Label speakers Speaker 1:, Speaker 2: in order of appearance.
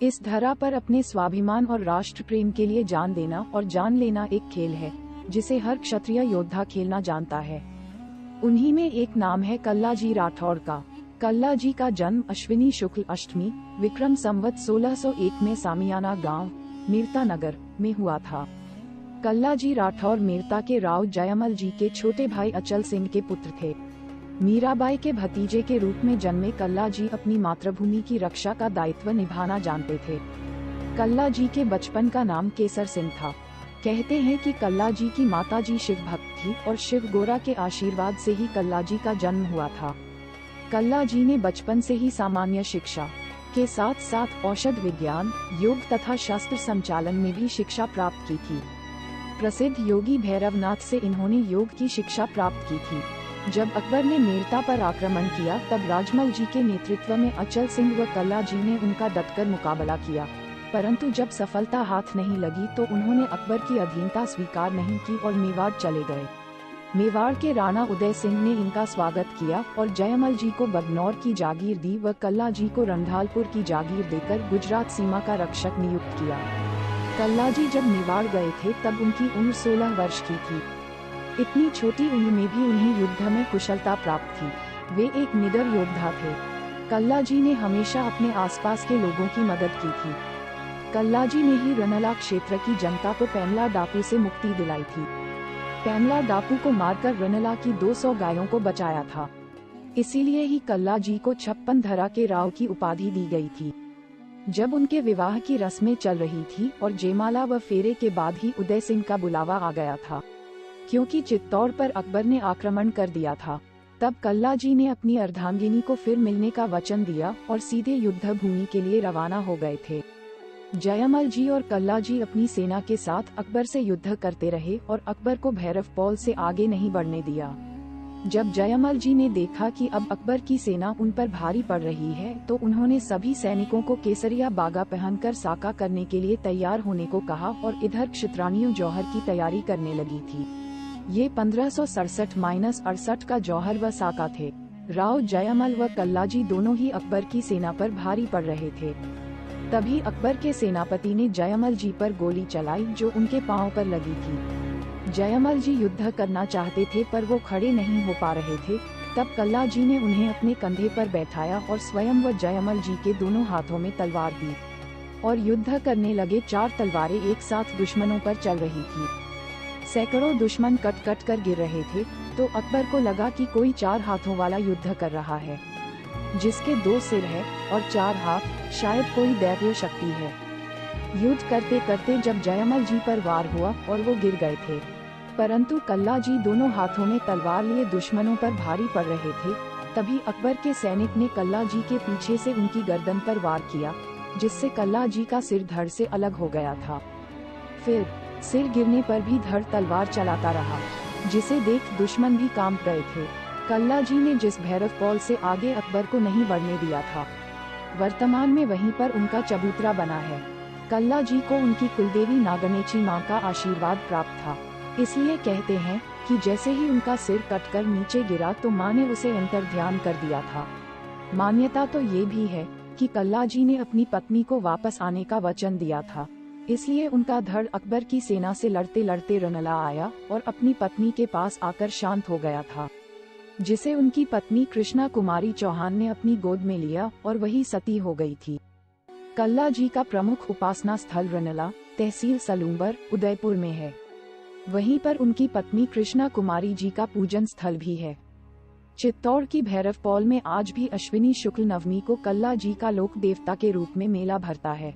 Speaker 1: इस धरा पर अपने स्वाभिमान और राष्ट्र प्रेम के लिए जान देना और जान लेना एक खेल है जिसे हर क्षत्रिय योद्धा खेलना जानता है। उन्हीं में एक नाम है कल्लाजी राठौड़ का। कल्लाजी का जन्म अश्विनी शुक्ल अष्टमी विक्रम संवत 1601 में सामियाना गांव मीरता नगर में हुआ था। कल्लाजी राठौर मीरता के राव जयमल जी के छोटे भाई अचल सिंह के पुत्र थे। मीराबाई के भतीजे के रूप में जन्मे कल्लाजी अपनी मातृभूमि की रक्षा का दायित्व निभाना जानते थे। कल्लाजी के बचपन का नाम केसर सिंह था। कहते हैं कि कल्लाजी की माताजी शिव भक्त थी और शिव गोरा के आशीर्वाद से ही कल्लाजी का जन्म हुआ था। कल्लाजी ने बचपन से ही सामान्य शिक्षा के साथ साथ औषध विज्ञान, योग तथा शस्त्र संचालन में भी शिक्षा प्राप्त की थी। प्रसिद्ध योगी भैरवनाथ से इन्होंने योग की शिक्षा प्राप्त की थी। जब अकबर ने मेरता पर आक्रमण किया तब राजमल जी के नेतृत्व में अचल सिंह व कल्लाजी ने उनका डटकर मुकाबला किया, परंतु जब सफलता हाथ नहीं लगी तो उन्होंने अकबर की अधीनता स्वीकार नहीं की और मेवाड़ चले गए। मेवाड़ के राणा उदय सिंह ने इनका स्वागत किया और जयमल जी को बगनौर की जागीर दी व कल्लाजी को रंधालपुर की जागीर देकर गुजरात सीमा का रक्षक नियुक्त किया। कल्लाजी जब मेवाड़ गए थे तब उनकी उम्र 16 वर्ष की थी। इतनी छोटी उम्र में भी उन्हें युद्ध में कुशलता प्राप्त थी। वे एक निडर योद्धा थे। कल्लाजी ने हमेशा अपने आसपास के लोगों की मदद की थी। कल्लाजी ने ही रनला क्षेत्र की जनता को पैमला डाकू से मुक्ति दिलाई थी। पैमला डाकू को मारकर रनला की 200 गायों को बचाया था। इसीलिए ही कल्लाजी को 56 धरा के राव की उपाधि दी गई थी। जब उनके विवाह की रस्में चल रही थी और जयमाला व फेरे के बाद ही उदय सिंह का बुलावा आ गया था, क्योंकि चित्तौड़ पर अकबर ने आक्रमण कर दिया था। तब कल्लाजी ने अपनी अर्धांगिनी को फिर मिलने का वचन दिया और सीधे युद्ध भूमि के लिए रवाना हो गए थे। जयमल जी और कल्लाजी अपनी सेना के साथ अकबर से युद्ध करते रहे और अकबर को भैरवपौल से आगे नहीं बढ़ने दिया। जब जयमल जी ने देखा कि अब अकबर की सेना उन पर भारी पड़ रही है तो उन्होंने सभी सैनिकों को केसरिया बागा पहनकर साका करने के लिए तैयार होने को कहा और इधर क्षित्राणियों जौहर की तैयारी करने लगी थी। ये 1567-68 का जौहर व साका थे। राव जयमल व कल्लाजी दोनों ही अकबर की सेना पर भारी पड़ रहे थे। तभी अकबर के सेनापति ने जयमल जी पर गोली चलाई जो उनके पांव पर लगी थी। जयमल जी युद्ध करना चाहते थे पर वो खड़े नहीं हो पा रहे थे। तब कल्लाजी ने उन्हें अपने कंधे पर बैठाया और स्वयं व जयमल जी के दोनों हाथों में तलवार दी और युद्ध करने लगे। 4 तलवारें एक साथ दुश्मनों पर चल रही थी। सैकड़ों दुश्मन कट कट कर गिर रहे थे तो अकबर को लगा कि कोई 4 हाथों वाला युद्ध कर रहा है, जिसके 2 सिर है और 4 हाथ, शायद कोई दैवीय शक्ति है। युद्ध करते करते जब जयमल जी पर वार हुआ और वो गिर गए थे, परंतु कल्लाजी दोनों हाथों में तलवार लिए दुश्मनों पर भारी पड़ रहे थे। तभी अकबर के सैनिक ने कल्लाजी के पीछे से उनकी गर्दन पर वार किया, जिससे कल्लाजी का सिर धड़ से अलग हो गया था। फिर सिर गिरने पर भी धड़ तलवार चलाता रहा, जिसे देख दुश्मन भी कांप गए थे। कल्लाजी ने जिस भैरवपौल से आगे अकबर को नहीं बढ़ने दिया था, वर्तमान में वहीं पर उनका चबूतरा बना है। कल्लाजी को उनकी कुलदेवी नागनेची मां का आशीर्वाद प्राप्त था। इसलिए कहते हैं कि जैसे ही उनका सिर कटकर नीचे गिरा तो मां ने उसे अंतर्ध्यान कर दिया था। मान्यता तो ये भी है कि कल्लाजी ने अपनी पत्नी को वापस आने का वचन दिया था, इसलिए उनका धड़ अकबर की सेना से लड़ते लड़ते रनला आया और अपनी पत्नी के पास आकर शांत हो गया था, जिसे उनकी पत्नी कृष्णा कुमारी चौहान ने अपनी गोद में लिया और वही सती हो गई थी। कल्लाजी का प्रमुख उपासना स्थल रनला, तहसील सलूम्बर, उदयपुर में है। वहीं पर उनकी पत्नी कृष्णा कुमारी जी का पूजन स्थल भी है। चित्तौड़ की भैरवपौल में आज भी अश्विनी शुक्ल नवमी को कल्लाजी का लोक देवता के रूप में मेला भरता है।